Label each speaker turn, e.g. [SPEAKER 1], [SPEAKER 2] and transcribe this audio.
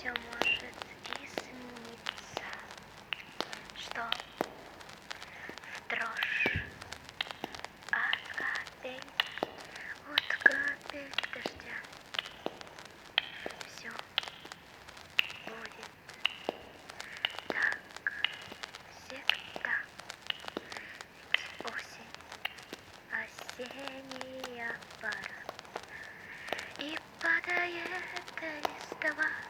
[SPEAKER 1] все может измениться, что в дрожь от капель, от капель дождя все будет так всегда. Осень, осенняя пора, и падает листва.